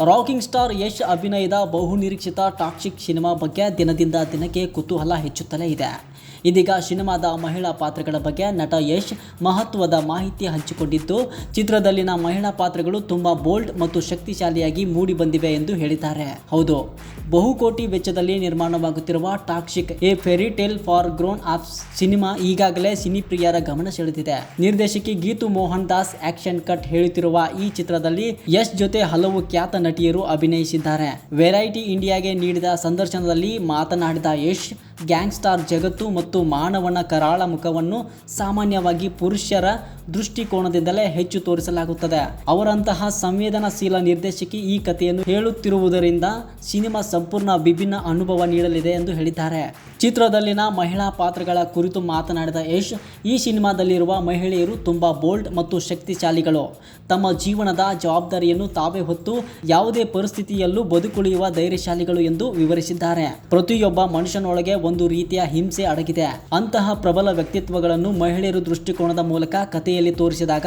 Rocking star Yash ಅಭಿನಯದ ಬಹುನಿರೀಕ್ಷಿತ toxic cinema ಬಗ್ಗೆ ದಿನದಿಂದ ದಿನಕ್ಕೆ ಕುತೂಹಲ ಹೆಚ್ಚುತ್ತಲೇ ಇದೆ. ಇದೀಗ ಸಿನಿಮಾದ ಮಹಿಳಾ ಪಾತ್ರಗಳ ಬಗ್ಗೆ ನಟ ಯಶ್ ಮಹತ್ವದ ಮಾಹಿತಿ ಹಂಚಿಕೊಂಡಿದ್ದು, ಚಿತ್ರದಲ್ಲಿನ ಮಹಿಳಾ ಪಾತ್ರಗಳು ತುಂಬಾ ಬೋಲ್ಡ್ ಮತ್ತು ಶಕ್ತಿಶಾಲಿಯಾಗಿ ಮೂಡಿ ಬಂದಿವೆ ಎಂದು ಹೇಳಿದ್ದಾರೆ. ಹೌದು, ಬಹುಕೋಟಿ ವೆಚ್ಚದಲ್ಲಿ ನಿರ್ಮಾಣವಾಗುತ್ತಿರುವ Toxic a fairy tale for grown ups cinema ಈಗಾಗಲೇ ಸಿನಿಪ್ರಿಯರ ಗಮನ ಸೆಳೆದಿದೆ. ನಿರ್ದೇಶಕಿ ಗೀತು ಮೋಹನ್ ದಾಸ್ ಆಕ್ಷನ್ ಕಟ್ ಹೇಳುತ್ತಿರುವ ಈ ಚಿತ್ರದಲ್ಲಿ ಯಶ್ ಜೊತೆ ಹಲವು ಖ್ಯಾತ ನಟಿಯರು ಅಭಿನಯಿಸಿದ್ದಾರೆ. ವೆರೈಟಿ ಇಂಡಿಯಾಗೆ ನೀಡಿದ ಸಂದರ್ಶನದಲ್ಲಿ ಮಾತನಾಡಿದ ಯಶ್, ಗ್ಯಾಂಗ್ಸ್ಟಾರ್ ಜಗತ್ತು ಮತ್ತು ಮಾನವನ ಕರಾಳ ಮುಖವನ್ನು ಸಾಮಾನ್ಯವಾಗಿ ಪುರುಷರ ದೃಷ್ಟಿಕೋನದಿಂದಲೇ ಹೆಚ್ಚು ತೋರಿಸಲಾಗುತ್ತದೆ. ಅವರಂತಹ ಸಂವೇದನಾಶೀಲ ನಿರ್ದೇಶಕಿ ಈ ಕಥೆಯನ್ನು ಹೇಳುತ್ತಿರುವುದರಿಂದ ಸಿನಿಮಾ ಸಂಪೂರ್ಣ ವಿಭಿನ್ನ ಅನುಭವ ನೀಡಲಿದೆ ಎಂದು ಹೇಳಿದ್ದಾರೆ. ಚಿತ್ರದಲ್ಲಿನ ಮಹಿಳಾ ಪಾತ್ರಗಳ ಕುರಿತು ಮಾತನಾಡಿದ ಯಶ್, ಈ ಸಿನಿಮಾದಲ್ಲಿರುವ ಮಹಿಳೆಯರು ತುಂಬಾ ಬೋಲ್ಡ್ ಮತ್ತು ಶಕ್ತಿಶಾಲಿಗಳು. ತಮ್ಮ ಜೀವನದ ಜವಾಬ್ದಾರಿಯನ್ನು ತಾವೇ ಹೊತ್ತು ಯಾವುದೇ ಪರಿಸ್ಥಿತಿಯಲ್ಲೂ ಬದುಕುಳಿಯುವ ಧೈರ್ಯಶಾಲಿಗಳು ಎಂದು ವಿವರಿಸಿದ್ದಾರೆ. ಪ್ರತಿಯೊಬ್ಬ ಮನುಷ್ಯನೊಳಗೆ ಒಂದು ರೀತಿಯ ಹಿಂಸೆ ಅಡಗಿದೆ. ಅಂತಹ ಪ್ರಬಲ ವ್ಯಕ್ತಿತ್ವಗಳನ್ನು ಮಹಿಳೆಯರು ದೃಷ್ಟಿಕೋನದ ಮೂಲಕ ಕಥೆಯಲ್ಲಿ ತೋರಿಸಿದಾಗ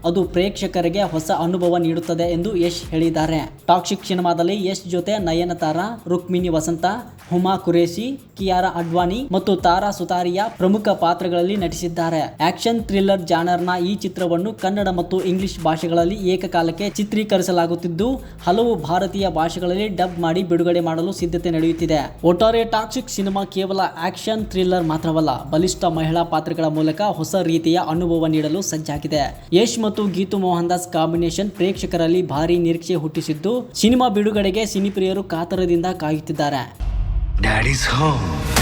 ಅದು ಪ್ರೇಕ್ಷಕರಿಗೆ ಹೊಸ ಅನುಭವ ನೀಡುತ್ತದೆ ಎಂದು ಯಶ್ ಹೇಳಿದ್ದಾರೆ. ಟಾಕ್ಸಿಕ್ ಸಿನಿಮಾದಲ್ಲಿ ಯಶ್ ಜೊತೆ ನಯನತಾರಾ, ರುಕ್ಮಿಣಿ ವಸಂತ, ಹುಮಾ ಕುರೇಶಿ, ಕಿಯಾರಾ ಅಡ್ವಾಣಿ ಮತ್ತು ತಾರಾ ಸುತಾರಿಯಾ ಪ್ರಮುಖ ಪಾತ್ರಗಳಲ್ಲಿ ನಟಿಸಿದ್ದಾರೆ. ಆಕ್ಷನ್ ಥ್ರಿಲ್ಲರ್ ಜಾನರ್ನ ಈ ಚಿತ್ರವನ್ನು ಕನ್ನಡ ಮತ್ತು ಇಂಗ್ಲಿಷ್ ಭಾಷೆಗಳಲ್ಲಿ ಏಕಕಾಲಕ್ಕೆ ಚಿತ್ರೀಕರಿಸಲಾಗುತ್ತಿದ್ದು, ಹಲವು ಭಾರತೀಯ ಭಾಷೆಗಳಲ್ಲಿ ಡಬ್ ಮಾಡಿ ಬಿಡುಗಡೆ ಮಾಡಲು ಸಿದ್ಧತೆ ನಡೆಯುತ್ತಿದೆ. ಒಟ್ಟಾರೆ ಟಾಕ್ಸಿಕ್ ಸಿನಿಮಾ ಕೇವಲ ಆಕ್ಷನ್ ಥ್ರಿಲ್ಲರ್ ಮಾತ್ರವಲ್ಲ, ಬಲಿಷ್ಠ ಮಹಿಳಾ ಪಾತ್ರಗಳ ಮೂಲಕ ಹೊಸ ರೀತಿಯ ಅನುಭವ ನೀಡಲು ಸಜ್ಜಾಗಿದೆ. ಯಶ್ ಮತ್ತು ಗೀತು ಮೋಹನ್ ದಾಸ್ ಕಾಂಬಿನೇಷನ್ ಪ್ರೇಕ್ಷಕರಲ್ಲಿ ಭಾರಿ ನಿರೀಕ್ಷೆ ಹುಟ್ಟಿಸಿದ್ದು, ಸಿನಿಮಾ ಬಿಡುಗಡೆಗೆ ಸಿನಿಪ್ರಿಯರು ಕಾತರದಿಂದ ಕಾಯುತ್ತಿದ್ದಾರೆ. Daddy's home.